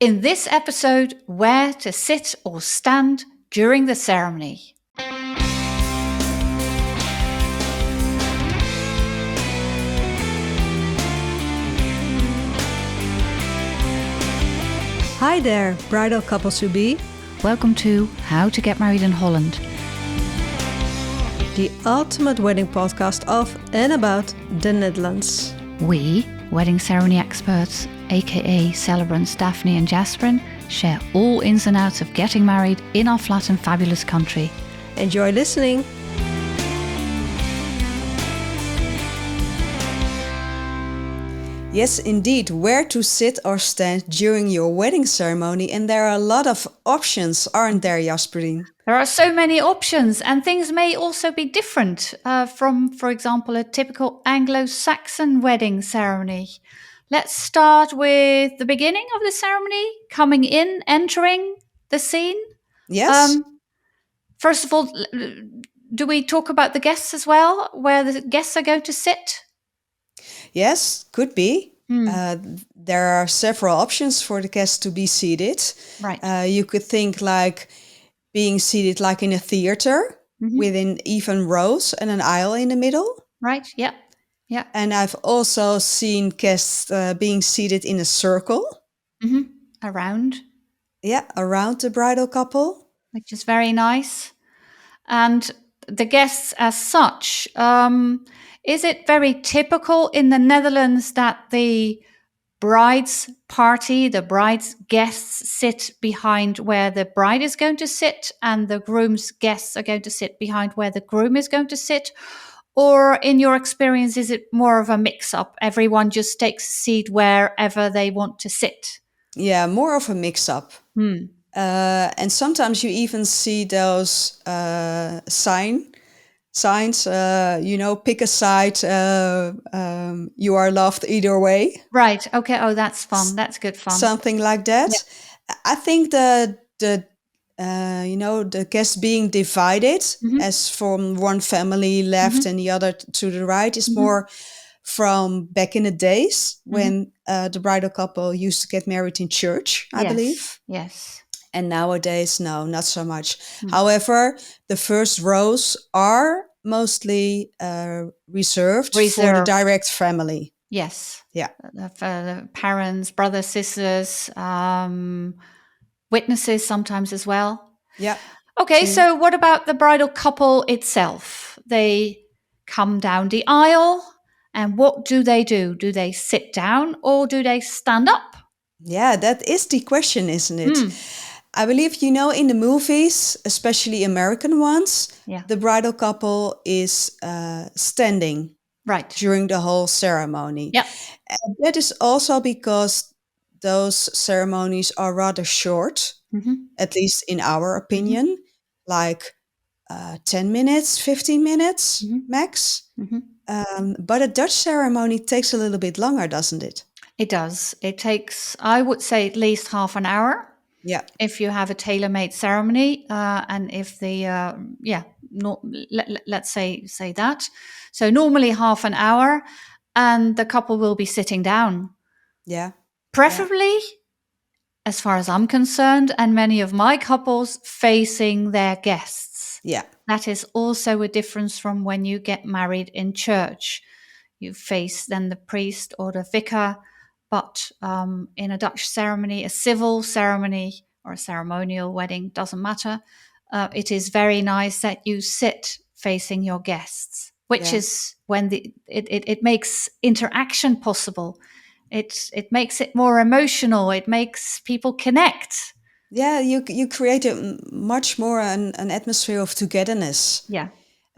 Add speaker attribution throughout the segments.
Speaker 1: In this episode, where to sit or stand during the ceremony.
Speaker 2: Hi there, bridal couples to be.
Speaker 1: Welcome to How to Get Married in Holland,
Speaker 2: The ultimate wedding podcast of and about the Netherlands.
Speaker 1: We, wedding ceremony experts, aka celebrants Daphne and Jasperin, share all ins and outs of getting married in our flat and fabulous country.
Speaker 2: Enjoy listening. Yes, indeed, where to sit or stand during your wedding ceremony. And there are a lot of options, aren't there, Jasperien?
Speaker 1: There are so many options, and things may also be different from, for example, a typical Anglo-Saxon wedding ceremony. Let's start with the beginning of the ceremony, coming in, entering the scene.
Speaker 2: Yes.
Speaker 1: First of all, do we talk about the guests as well, where the guests are going to sit?
Speaker 2: Yes, could be. There are several options for the guests to be seated.
Speaker 1: Right.
Speaker 2: You could think like being seated like in a theater within even rows and an aisle in the middle.
Speaker 1: Right, yeah. Yeah.
Speaker 2: And I've also seen guests being seated in a circle.
Speaker 1: Around.
Speaker 2: Yeah, around the bridal couple.
Speaker 1: Which is very nice. And the guests as such, is it very typical in the Netherlands that the bride's party, the bride's guests sit behind where the bride is going to sit and the groom's guests are going to sit behind where the groom is going to sit? Or in your experience, is it more of a mix-up? Everyone just takes a seat wherever they want to sit?
Speaker 2: Yeah, more of a mix-up. And sometimes you even see those signs, pick a side, you are loved either way.
Speaker 1: Right. Okay. Oh, that's fun. That's good fun.
Speaker 2: Something like that. Yeah. I think the guests being divided as from one family left and the other to the right is more from back in the days when the bridal couple used to get married in church, I believe.
Speaker 1: Yes.
Speaker 2: And nowadays, no, not so much. However, the first rows are mostly reserved for the direct family.
Speaker 1: Yes.
Speaker 2: Yeah.
Speaker 1: The parents, brothers, sisters, witnesses sometimes as well.
Speaker 2: Yeah.
Speaker 1: Okay, so what about the bridal couple itself? They come down the aisle, and what do? Do they sit down or do they stand up?
Speaker 2: Yeah, that is the question, isn't it? I believe, in the movies, especially American ones, the bridal couple is standing during the whole ceremony.
Speaker 1: Yeah.
Speaker 2: And that is also because those ceremonies are rather short, at least in our opinion, like 10 minutes, 15 minutes max. But a Dutch ceremony takes a little bit longer, doesn't it?
Speaker 1: It does. It takes, I would say, at least half an hour.
Speaker 2: Yeah.
Speaker 1: If you have a tailor-made ceremony, and if the let's say that. So normally half an hour, and the couple will be sitting down.
Speaker 2: Yeah.
Speaker 1: Preferably, as far as I'm concerned, and many of my couples facing their guests.
Speaker 2: Yeah.
Speaker 1: That is also a difference from when you get married in church. You face then the priest or the vicar. But in a Dutch ceremony, a civil ceremony or a ceremonial wedding, doesn't matter. It is very nice that you sit facing your guests, which is when it makes interaction possible. It makes it more emotional. It makes people connect.
Speaker 2: Yeah, you create much more an atmosphere of togetherness.
Speaker 1: Yeah.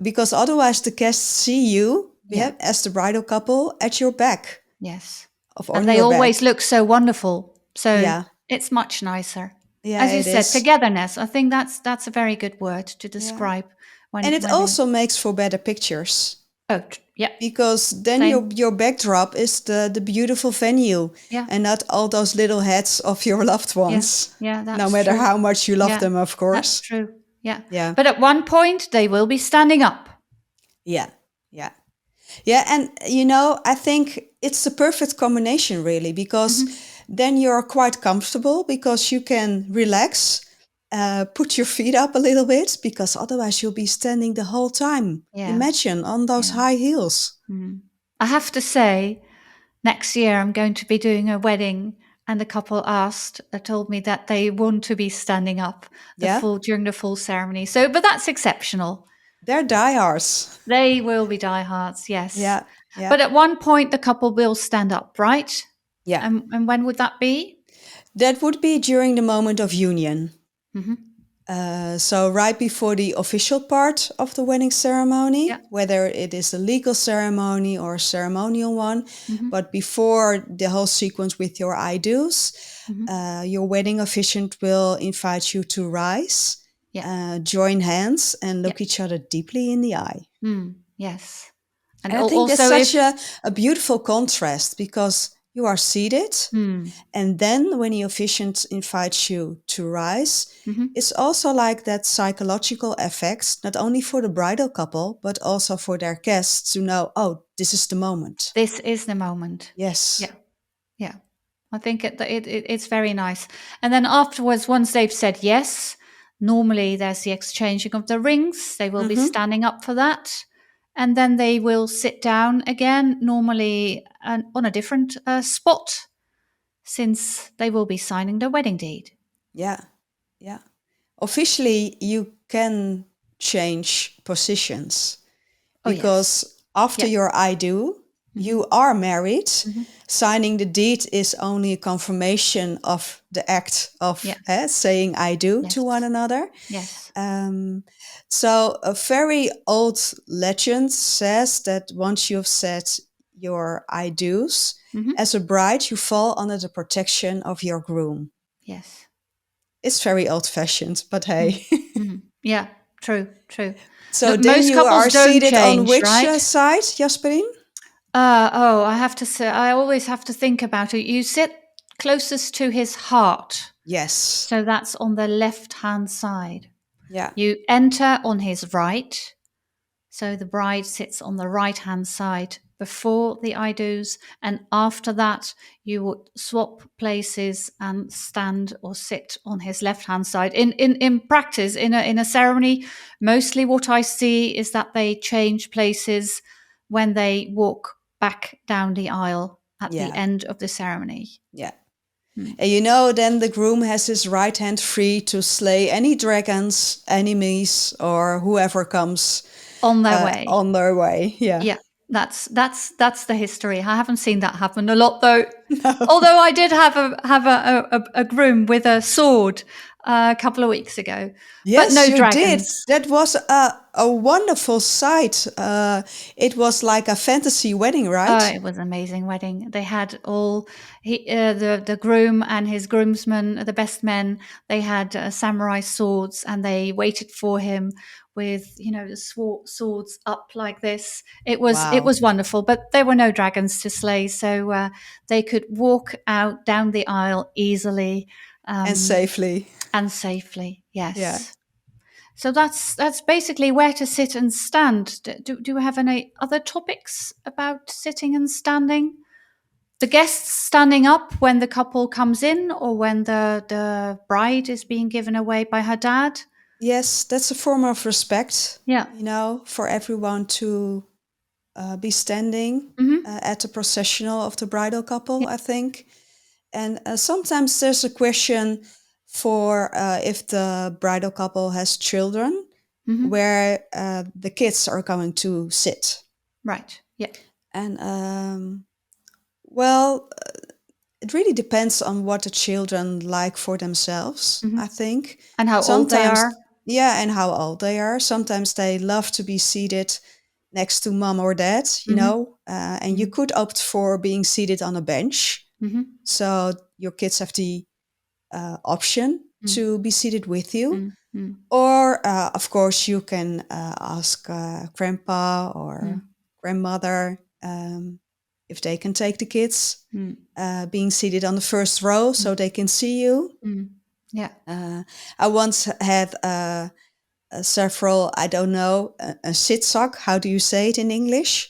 Speaker 2: Because otherwise the guests see you as the bridal couple at your back.
Speaker 1: Yes.
Speaker 2: And
Speaker 1: they always look so wonderful. So it's much nicer.
Speaker 2: Yeah,
Speaker 1: as you said, togetherness. I think that's a very good word to describe.
Speaker 2: And it also makes for better pictures.
Speaker 1: Oh, yeah.
Speaker 2: Because then your backdrop is the beautiful venue and not all those little heads of your loved ones.
Speaker 1: Yeah, that's
Speaker 2: no matter
Speaker 1: true.
Speaker 2: how much you love them, of course.
Speaker 1: That's true. Yeah.
Speaker 2: Yeah.
Speaker 1: But at one point, they will be standing up.
Speaker 2: Yeah. Yeah, and I think it's the perfect combination, really, because then you're quite comfortable because you can relax, put your feet up a little bit, because otherwise you'll be standing the whole time.
Speaker 1: Yeah.
Speaker 2: Imagine on those
Speaker 1: Yeah.
Speaker 2: high heels.
Speaker 1: I have to say, next year I'm going to be doing a wedding, and the couple told me that they want to be standing up
Speaker 2: Yeah,
Speaker 1: during the full ceremony. So, but that's exceptional.
Speaker 2: they're diehards.
Speaker 1: They will be diehards, yes.
Speaker 2: Yeah, yeah,
Speaker 1: But at one point, the couple will stand up, right?
Speaker 2: yeah.
Speaker 1: And when would that be?
Speaker 2: That would be during the moment of union.
Speaker 1: Hmm.
Speaker 2: So right before the official part of the wedding ceremony,
Speaker 1: Yeah.
Speaker 2: whether it is a legal ceremony or a ceremonial one,
Speaker 1: Hmm.
Speaker 2: but before the whole sequence with your I do's,
Speaker 1: Hmm.
Speaker 2: your wedding officiant will invite you to rise,
Speaker 1: Yeah.
Speaker 2: join hands, and
Speaker 1: Yeah.
Speaker 2: look each other deeply in the eye.
Speaker 1: Yes. And
Speaker 2: And I think that's
Speaker 1: also,
Speaker 2: such
Speaker 1: if
Speaker 2: a beautiful contrast, because you are seated, and then when the officiant invites you to rise, it's also like that psychological effect, not only for the bridal couple, but also for their guests to know, oh, this is the moment.
Speaker 1: this is the moment.
Speaker 2: Yes.
Speaker 1: Yeah. Yeah. I think it's very nice. And then afterwards, once they've said yes, normally there's the exchanging of the rings. They will be
Speaker 2: Mm-hmm.
Speaker 1: standing up for that. And then they will sit down again, normally on a different spot, since they will be signing the wedding deed.
Speaker 2: Yeah. Yeah. Officially, you can change positions,
Speaker 1: Oh, yes.
Speaker 2: because after
Speaker 1: Yeah.
Speaker 2: your I do,
Speaker 1: Hmm.
Speaker 2: you are married.
Speaker 1: Hmm.
Speaker 2: Signing the deed is only a confirmation of the act of
Speaker 1: Yeah.
Speaker 2: saying I do to one
Speaker 1: Yes.
Speaker 2: another.
Speaker 1: Yes.
Speaker 2: Um, so a very old legend says that once you've said your I do's,
Speaker 1: Hmm.
Speaker 2: as a bride, you fall under the protection of your groom.
Speaker 1: Yes.
Speaker 2: It's very old fashioned, but
Speaker 1: Mm.
Speaker 2: hey.
Speaker 1: Mm. Yeah. True. True.
Speaker 2: So then
Speaker 1: Most
Speaker 2: you
Speaker 1: couples
Speaker 2: are
Speaker 1: don't
Speaker 2: seated on
Speaker 1: change,
Speaker 2: which
Speaker 1: right?
Speaker 2: side, Jasperine?
Speaker 1: I have to say, I always have to think about it. You sit closest to his heart.
Speaker 2: Yes.
Speaker 1: So that's on the left hand side.
Speaker 2: Yeah.
Speaker 1: You enter on his right. So the bride sits on the right hand side before the I do's. And after that, you would swap places and stand or sit on his left hand side. In practice, in a ceremony, mostly what I see is that they change places when they walk back down the aisle at the
Speaker 2: Yeah.
Speaker 1: end of the ceremony.
Speaker 2: Yeah. And you know, then the groom has his right hand free to slay any dragons, enemies, or whoever comes
Speaker 1: On their way.
Speaker 2: on their way. Yeah.
Speaker 1: Yeah, that's the history. I haven't seen that happen a lot though.
Speaker 2: No.
Speaker 1: Although I did have a groom with a sword a couple of weeks ago, but
Speaker 2: Yes,
Speaker 1: no
Speaker 2: you did.
Speaker 1: dragons.
Speaker 2: That was a wonderful sight. It was like a fantasy wedding,
Speaker 1: Oh,
Speaker 2: right?
Speaker 1: it was an amazing wedding. They had the groom and his groomsmen, the best men. They had samurai swords, and they waited for him with the swords up like this. It
Speaker 2: Wow.
Speaker 1: was wonderful, but there were no dragons to slay, so they could walk out down the aisle easily
Speaker 2: And
Speaker 1: um,
Speaker 2: safely.
Speaker 1: and safely.
Speaker 2: Yeah.
Speaker 1: Yes. So that's basically where to sit and stand. Do we have any other topics about sitting and standing? The guests standing up when the couple comes in, or when the bride is being given away by her dad.
Speaker 2: Yes, that's a form of respect,
Speaker 1: Yeah.
Speaker 2: for everyone to be standing
Speaker 1: Hmm.
Speaker 2: at the processional of the bridal
Speaker 1: Yeah.
Speaker 2: couple, I think. And sometimes there's a question for if the bridal couple has children,
Speaker 1: Hmm.
Speaker 2: where the kids are going to sit.
Speaker 1: Right. Yeah.
Speaker 2: And well, it really depends on what the children like for themselves,
Speaker 1: Hmm.
Speaker 2: I think.
Speaker 1: And how old they
Speaker 2: Sometimes,
Speaker 1: are.
Speaker 2: yeah, and how old they are. Sometimes they love to be seated next to mom or dad,
Speaker 1: Hmm.
Speaker 2: and you could opt for being seated on a bench.
Speaker 1: Hmm.
Speaker 2: So your kids have the option to be seated with you.
Speaker 1: Mm-hmm.
Speaker 2: Or, of course, you can ask grandpa or grandmother if they can take the kids, being seated on the first row so they can see you.
Speaker 1: Yeah.
Speaker 2: I once had several, I don't know, a sit sock. How do you say it in English?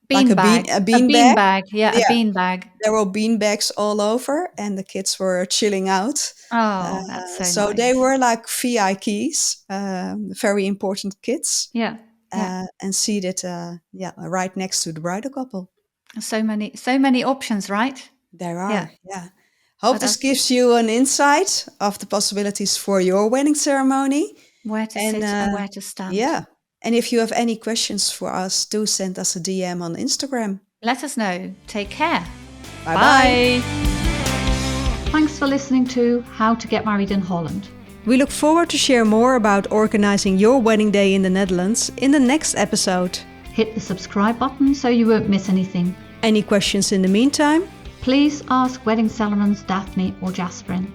Speaker 1: Bean bag.
Speaker 2: A bean bag.
Speaker 1: Yeah, a
Speaker 2: Yeah,
Speaker 1: bean bag.
Speaker 2: there were bean bags all over, and the kids were chilling out.
Speaker 1: Oh, that's so
Speaker 2: So they
Speaker 1: nice.
Speaker 2: were like VIPs, very important kids,
Speaker 1: Yeah, yeah.
Speaker 2: and seated, right next to the bridal couple.
Speaker 1: So many options, right?
Speaker 2: There
Speaker 1: Yeah.
Speaker 2: are, yeah. Hope
Speaker 1: But
Speaker 2: this
Speaker 1: that's
Speaker 2: gives you an insight of the possibilities for your wedding ceremony.
Speaker 1: where to
Speaker 2: And
Speaker 1: sit and where to stand.
Speaker 2: yeah, and if you have any questions for us, do send us a DM on Instagram.
Speaker 1: Let us know. Take care.
Speaker 2: Bye bye.
Speaker 1: Bye. Thanks for listening to How to Get Married in Holland.
Speaker 2: We look forward to share more about organizing your wedding day in the Netherlands in the next episode.
Speaker 1: Hit the subscribe button so you won't miss anything.
Speaker 2: Any questions in the meantime?
Speaker 1: Please ask wedding celebrants Daphne or Jasperin.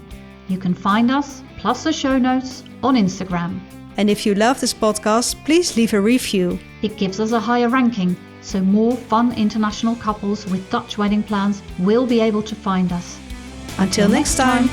Speaker 1: You can find us, plus the show notes, on Instagram.
Speaker 2: And if you love this podcast, please leave a review.
Speaker 1: It gives us a higher ranking, so more fun international couples with Dutch wedding plans will be able to find us.
Speaker 2: Until next time.